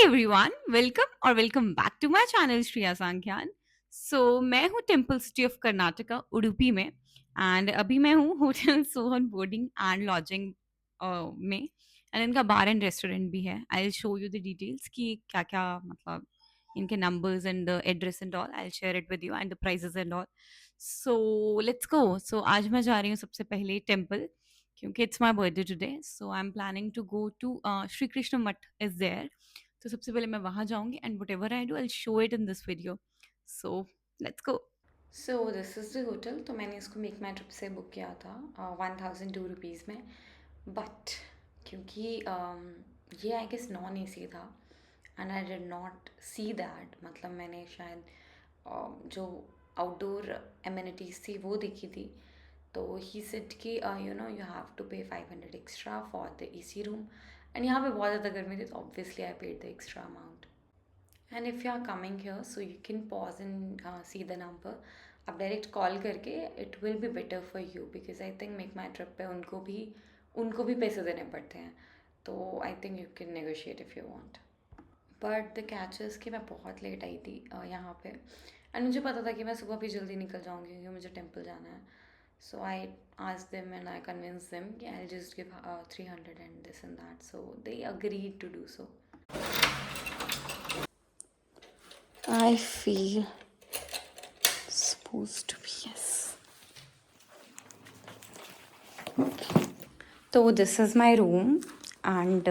Everyone, welcome back to my channel Shreya Sankhyan. मैं हूँ temple city of Karnataka Udupi में। एंड अभी मैं हूँ hotel Sohan boarding and lodging में। एंड इनका बार एंड रेस्टोरेंट भी है। I will show you the details कि क्या क्या मतलब इनके numbers and the address and all. I will share it with you and the prices and all. Let's go. आज मैं जा रही हूँ सबसे पहले टेम्पल, क्योंकि it's my birthday today. So I am planning to go to Shri Krishna Math is there. तो सबसे पहले मैं वहाँ जाऊँगी and whatever I do I will show it in this video. So let's go. So this is the hotel. तो मैंने इसको MakeMyTrip से बुक किया था 1002 रुपीज़ में। बट क्योंकि ये आई गेस नॉन ए सी था and I did not see that. मतलब मैंने शायद जो आउटडोर एमिनिटीज़ थी वो देखी थी। तो ही सेड कि you have to pay 500 extra for the A C room. And यहाँ पे बहुत ज़्यादा गर्मी थी, तो obviously I paid the extra amount. And if you are coming here so you can pause and see the number. आप direct call करके it will be better for you, because I think MakeMyTrip पे उनको भी पैसे देने पड़ते हैं। तो I think you can negotiate if you want. But the catch is कि मैं बहुत लेट आई थी यहाँ पे। एंड मुझे पता था कि मैं सुबह भी जल्दी निकल जाऊँगी क्योंकि मुझे टेम्पल जाना है। So I asked them and I convinced them कि I'll just give 300 and this and that. So they agreed to do so. I feel supposed to be, yes. तो this is my room and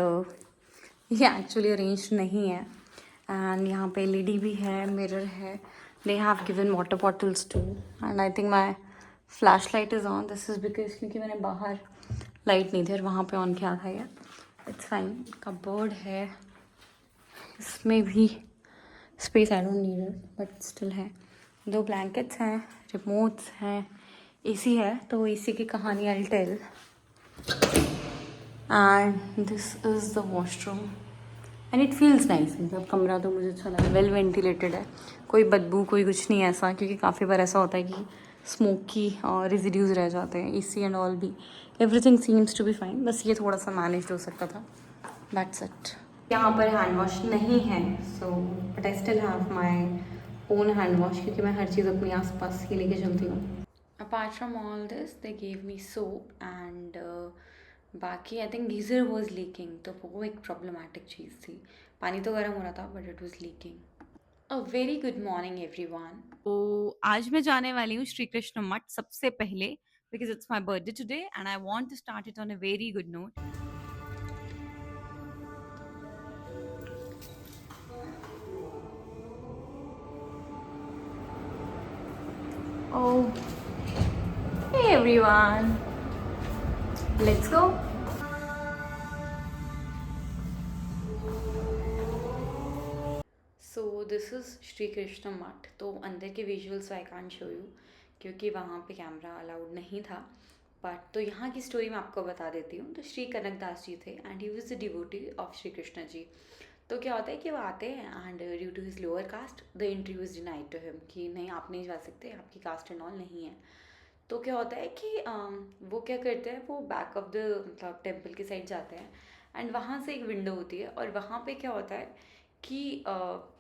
ये actually arrange नहीं है। And यहाँ पे LED भी है, mirror है, they have given water bottles too. And I think my flashlight is on. This is because क्योंकि मैंने बाहर लाइट नहीं थी और वहाँ पे ऑन किया था ये। It's fine. कपबोर्ड है, इसमें भी space I don't need it but still है। 2 ब्लैंकेट्स हैं, रिमोट्स हैं, एसी है। तो एसी की कहानी I will tell. And this is the washroom and it feels nice. मतलब कमरा तो मुझे अच्छा लगा, वेल वेंटिलेटेड है, कोई बदबू कोई कुछ नहीं है ऐसा। क्योंकि काफ़ी बार ऐसा होता है कि स्मोक की रेजिड्यूज रह जाते हैं। एसी एंड ऑल भी everything seems to be fine. बस ये थोड़ा सा मैनेज हो सकता था, दैट्स इट। यहाँ पर हैंड वॉश नहीं है, so but I still have my own hand wash, क्योंकि मैं हर चीज़ अपने आस पास ही लेके चलती हूँ। Apart from all this they gave me soap and बाकी I think geyser was leaking. तो वो एक प्रॉब्लमेटिक चीज़ थी। पानी तो गर्म हो रहा था but it was leaking. A very good morning everyone. तो आज मैं जाने वाली हूँ श्री कृष्ण मठ सबसे पहले, because it's my birthday today and I want to start it on a very good note. Oh, hey everyone, let's go. So this is Shri Krishna Math. तो अंदर के visuals I can't show you क्योंकि वहाँ पे कैमरा अलाउड नहीं था। But तो यहाँ की स्टोरी मैं आपको बता देती हूँ। तो श्री कनकदास जी थे and he was the devotee of Shri Krishna ji. तो क्या होता है कि वो आते हैं and due to his lower caste the entry was denied to him कि नहीं आप नहीं जा सकते, आपकी कास्ट एंड ऑल नहीं है। तो क्या होता है कि वो क्या करते हैं, वो बैक ऑफ द मतलब टेम्पल की साइड जाते हैं एंड वहाँ से एक विंडो होती है और वहाँ पे क्या होता है कि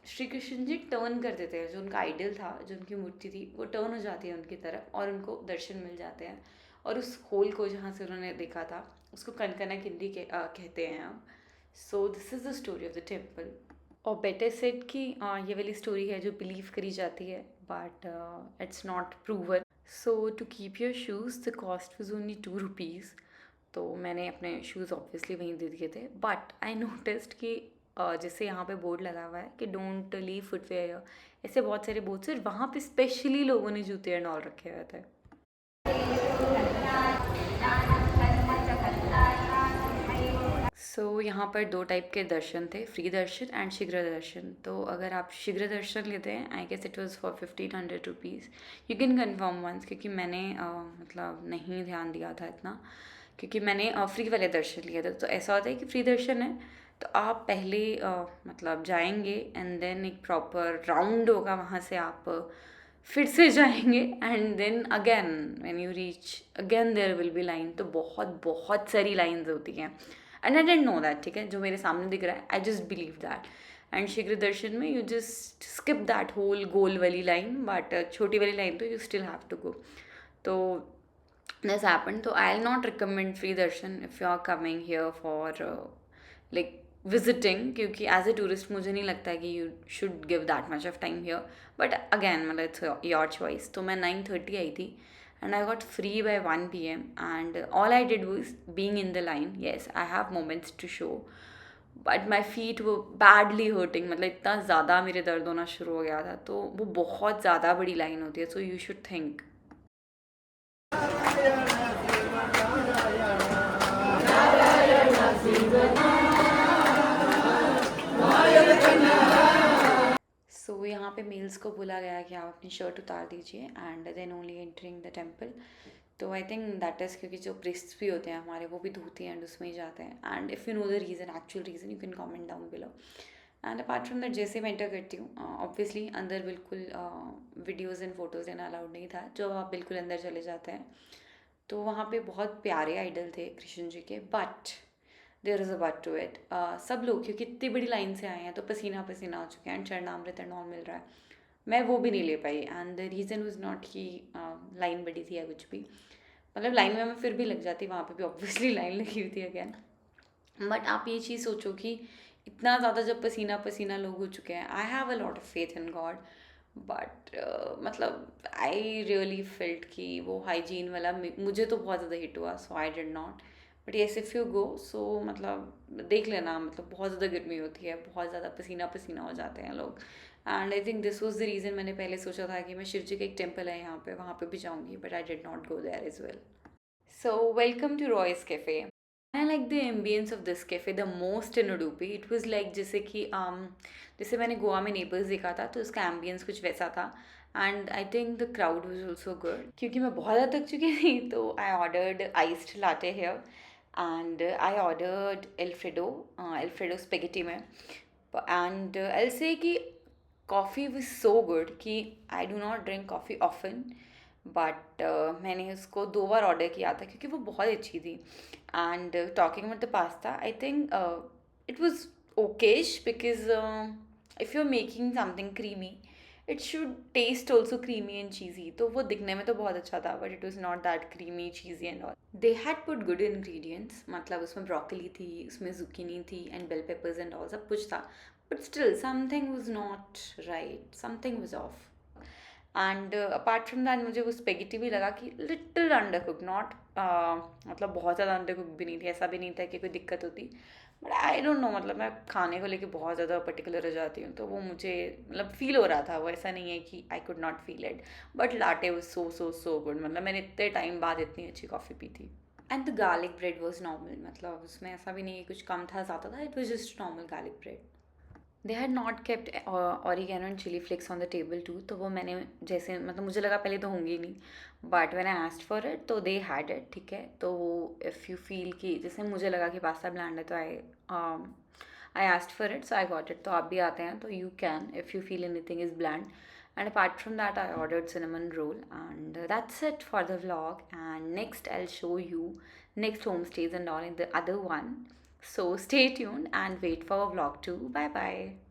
श्री कृष्ण जी टर्न कर देते हैं। जो उनका आइडल था, जो उनकी मूर्ति थी, वो टर्न हो जाती है उनकी तरफ और उनको दर्शन मिल जाते हैं। और उस होल को जहाँ से उन्होंने देखा था उसको कनकना किंडी कहते हैं अब। सो this is the story of the temple. और बेटर सेट कि ये वाली स्टोरी है जो बिलीव करी जाती है but it's not proven. So to keep your shoes the cost was only 2 rupees. तो मैंने अपने शूज़ ऑब्वियसली वहीं दे दिए थे। बट आई नोटिस्ड कि जैसे यहाँ पे बोर्ड लगा हुआ है कि डोंट लीव फुटवेयर, ऐसे बहुत सारे बोर्ड्स हैं। वहाँ पे स्पेशली लोगों ने जूते एंड ऑल रखे हुए थे। यहाँ पर 2 टाइप के दर्शन थे, फ्री दर्शन एंड शीघ्र दर्शन। तो अगर आप शीघ्र दर्शन लेते हैं, I guess it was for 1500 rupees. You can confirm once, क्योंकि मैंने मतलब नहीं ध्यान दिया था इतना, क्योंकि मैंने फ्री वाले दर्शन लिए थे। तो ऐसा होता है कि फ्री दर्शन है तो आप पहले मतलब जाएंगे एंड देन एक प्रॉपर राउंड होगा, वहाँ से आप फिर से जाएंगे and then again when you reach again there will be line. तो बहुत बहुत सारी लाइंस होती हैं and I don't know that, ठीक है, जो मेरे सामने दिख रहा है I just believe that. And शीघ्र दर्शन में you just skip that whole गोल वाली लाइन, बट छोटी वाली लाइन तो you still have to go. तो this happened. So I'll not recommend free darshan if you are coming here for like visiting, क्योंकि एज ए टूरिस्ट मुझे नहीं लगता है कि you should give that much of time here. But again मतलब it's your choice. तो मैं 9:30 आई थी and I got free by 1 p.m. and all I did was being in the line. Yes, I have moments to show, but my feet वो badly hurting, मतलब इतना ज़्यादा मेरे दर्द होना शुरू हो गया था. तो वो बहुत ज़्यादा बड़ी लाइन होती है. So you should think. So यहाँ पे मेल्स को बोला गया कि आप अपनी शर्ट उतार दीजिए and then only entering the temple. तो आई थिंक दैट इज़ क्योंकि जो प्रिस्ट्स भी होते हैं हमारे वो भी धोती हैं एंड उसमें ही जाते हैं. And if you know the reason, actual reason, you can comment down below. And apart from that जैसे मैं एंटर करती हूँ, ऑब्वियसली अंदर बिल्कुल वीडियोज़ एंड फोटोज़ लेना अलाउड नहीं था. जो आप बिल्कुल अंदर चले जाते हैं तो वहाँ पे बहुत प्यारे आइडल थे कृष्ण जी के. But there is a but to it. सब लोग क्योंकि इतनी बड़ी लाइन से आए हैं तो पसीना पसीना हो चुके हैं एंड चरणामृत एंड ऑल मिल रहा है. मैं वो भी नहीं ले पाई and the reason was not कि लाइन बड़ी थी या कुछ भी. मतलब लाइन में मैं फिर भी लग जाती, वहाँ पे भी ऑब्वियसली लाइन लगी हुई थी अगेन. बट आप ये चीज़ सोचो कि इतना ज़्यादा जब पसीना पसीना लोग हो चुके हैं, I have a lot of faith in God. But मतलब आई रियली फेल्ट कि वो हाइजीन वाला मुझे तो बहुत ज़्यादा हिट हुआ. So I did not. But yes if you go so मतलब देख लेना, मतलब बहुत ज़्यादा गर्मी होती है, बहुत ज़्यादा पसीना पसीना हो जाते हैं लोग. And I think this was the reason. मैंने पहले सोचा था कि मैं शिव जी का एक टेम्पल है यहाँ पे, वहाँ पे भी जाऊँगी, but I did not go there as well. So welcome to Roy's Cafe. I like the ambience of this cafe the most in Udupi. It was like जैसे कि जैसे मैंने गोवा में नेबर्स देखा था तो उसका ambience कुछ वैसा था. And I think the crowd was also good. क्योंकि मैं बहुत ज़्यादा थक चुकी थी तो I ordered iced latte here and I ordered Alfredo spaghetti में. एंड आई से कि कॉफ़ी वॉज सो गुड कि I do not drink coffee often. But मैंने उसको 2 बार ऑर्डर किया था क्योंकि वो बहुत अच्छी थी. And talking about the pasta, I think it was okayish because if you are making something creamy it should taste also creamy and cheesy. तो वो दिखने में तो बहुत अच्छा था but it was not that creamy cheesy and all. They had put good ingredients, मतलब उसमें ब्रोकली थी, उसमें जुकीनी थी and bell peppers and all सब कुछ था. But still something was not right, something was of. And apart from that मुझे वो स्पेगेटी भी लगा कि लिटिल अंडर कुक, नॉट मतलब बहुत ज़्यादा अंडर कुक भी नहीं थी. ऐसा भी नहीं था कि कोई दिक्कत होती. बट आई डोंट नो, मतलब मैं खाने को लेके बहुत ज़्यादा पर्टिकुलर हो जाती हूँ तो वो मुझे मतलब फील हो रहा था. वो ऐसा नहीं है कि I could not feel it. But latte was so so so good. मतलब मैंने इतने टाइम बाद इतनी अच्छी कॉफ़ी पी थी. And the garlic bread was normal, मतलब उसमें ऐसा भी नहीं है कुछ कम था ज़्यादा था. It was just normal garlic bread. They had not kept oregano and chilli flakes on the table too. तो वो मैंने जैसे मतलब मुझे लगा पहले तो होंगी नहीं, but when I asked for it तो दे हैड इट. ठीक है, तो वो इफ़ यू फील कि जैसे मुझे लगा कि पास्ता ब्लैंड है तो I asked for it so I got it. तो आप भी आते हैं तो you can if you feel anything is bland. And apart from that, I ordered cinnamon roll, and that's it for the vlog. And next, I'll show you next homestays and all in the other one. So stay tuned and wait for vlog 2. Bye bye.